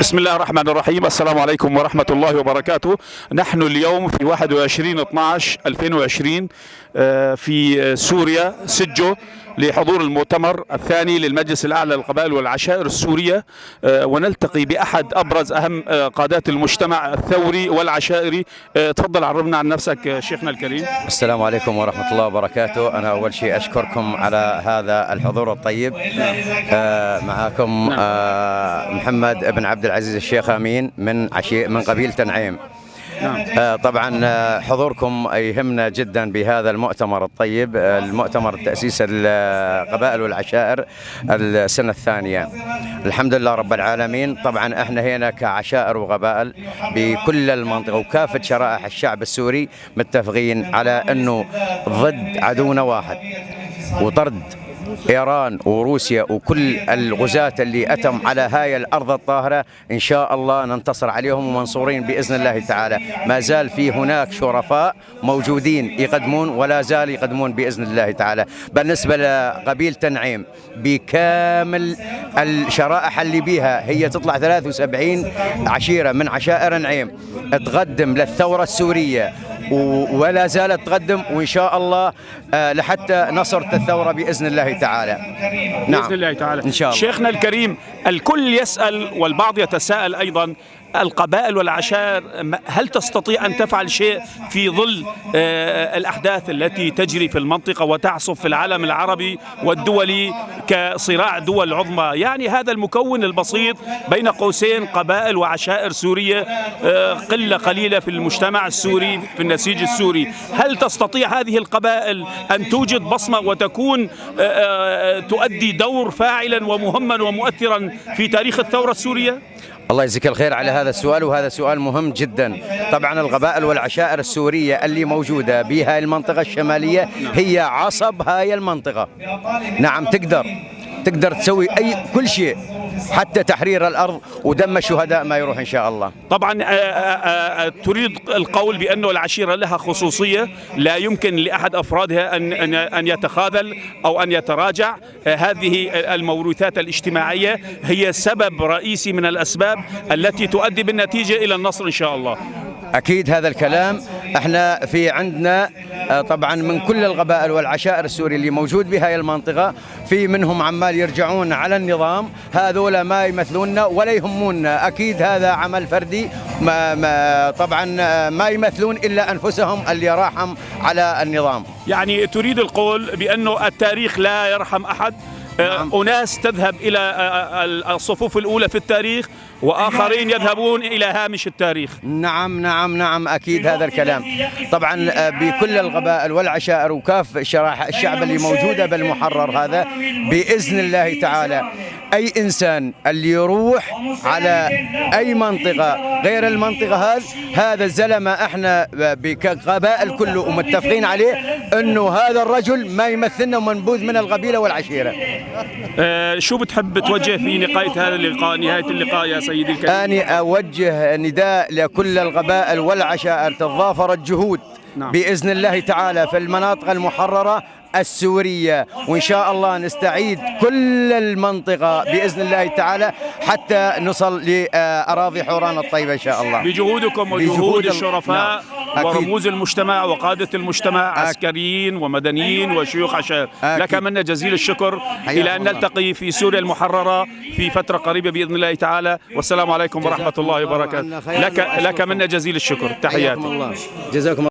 بسم الله الرحمن الرحيم. السلام عليكم ورحمة الله وبركاته. نحن اليوم في 21/12/2020 في سوريا سجو لحضور المؤتمر الثاني للمجلس الأعلى للقبائل والعشائر السورية، ونلتقي بأحد أبرز أهم قادات المجتمع الثوري والعشائري. تفضل عرفنا عن نفسك شيخنا الكريم. السلام عليكم ورحمة الله وبركاته. أنا أول شيء أشكركم على هذا الحضور الطيب. معكم محمد بن عبد العزيز الشيخ أمين من قبيلة نعيم. طبعا حضوركم يهمنا جدا بهذا المؤتمر الطيب، المؤتمر تأسيس القبائل والعشائر السنة الثانية. الحمد لله رب العالمين. طبعا احنا هنا كعشائر وقبائل بكل المنطقة وكافة شرائح الشعب السوري متفقين على انه ضد عدونا واحد، وطرد إيران وروسيا وكل الغزاة اللي أتم على هاي الأرض الطاهرة. إن شاء الله ننتصر عليهم ومنصورين بإذن الله تعالى. ما زال في هناك شرفاء موجودين يقدمون ولا زال يقدمون بإذن الله تعالى. بالنسبة لقبيلة نعيم بكامل الشرائح اللي بيها، هي تطلع 73 عشيرة من عشائر نعيم تقدم للثورة السورية ولا زالت تقدم، وإن شاء الله لحتى نصرت الثورة بإذن الله تعالى. نعم بإذن الله تعالى إن شاء الله. شيخنا الكريم، الكل يسأل والبعض يتساءل أيضا، القبائل والعشائر هل تستطيع أن تفعل شيء في ظل الأحداث التي تجري في المنطقة وتعصف في العالم العربي والدولي كصراع دول عظمى؟ يعني هذا المكون البسيط بين قوسين قبائل وعشائر سورية قلة قليلة في المجتمع السوري، في النسيج السوري. هل تستطيع هذه القبائل أن توجد بصمة وتكون تؤدي دور فاعلا ومهما ومؤثرا في تاريخ الثورة السورية؟ الله يجزيك الخير على هذا السؤال، وهذا سؤال مهم جدا. طبعا القبائل والعشائر السورية اللي موجودة بهاي المنطقة الشمالية هي عصب هاي المنطقة. نعم، تقدر تسوي كل شيء حتى تحرير الأرض ودم الشهداء ما يروح إن شاء الله. طبعا تريد القول بأنه العشيرة لها خصوصية لا يمكن لأحد أفرادها أن يتخاذل أو أن يتراجع. هذه الموروثات الاجتماعية هي سبب رئيسي من الأسباب التي تؤدي بالنتيجة إلى النصر إن شاء الله. أكيد هذا الكلام. احنا في عندنا طبعا من كل القبائل والعشائر السوري اللي موجود بهاي المنطقة، في منهم عمال يرجعون على النظام، هذولا ما يمثلوننا ولا يهموننا. أكيد هذا عمل فردي، طبعا ما يمثلون إلا أنفسهم اللي راحهم على النظام. يعني تريد القول بأنه التاريخ لا يرحم أحد. أناس تذهب إلى الصفوف الأولى في التاريخ وآخرين يذهبون إلى هامش التاريخ. نعم أكيد هذا الكلام. طبعا بكل القبائل والعشائر وكافة شرائح الشعب اللي موجودة بالمحرر هذا بإذن الله تعالى، أي إنسان اللي يروح على أي منطقة غير المنطقة هذا الزلمة احنا بقبائل كله ومتفقين عليه أنه هذا الرجل ما يمثلنا ومنبوذ من القبيلة والعشيرة. شو بتحب توجه في نهاية هذا اللقاء، نهاية اللقاء يا سيدي الكريم؟ أنا أوجه نداء لكل القبائل والعشائر تتضافر الجهود بإذن الله تعالى في المناطق المحررة السورية، وإن شاء الله نستعيد كل المنطقة بإذن الله تعالى حتى نصل لأراضي حوران الطيبة إن شاء الله. بجهودكم وجهود الشرفاء ورموز المجتمع وقادة المجتمع، عسكريين ومدنيين وشيوخ عشائر، لك منا جزيل الشكر. إلى أن نلتقي في سوريا المحررة في فترة قريبة بإذن الله تعالى، والسلام عليكم ورحمة الله وبركاته. لك منا جزيل الشكر. تحياتي. جزاكم الله.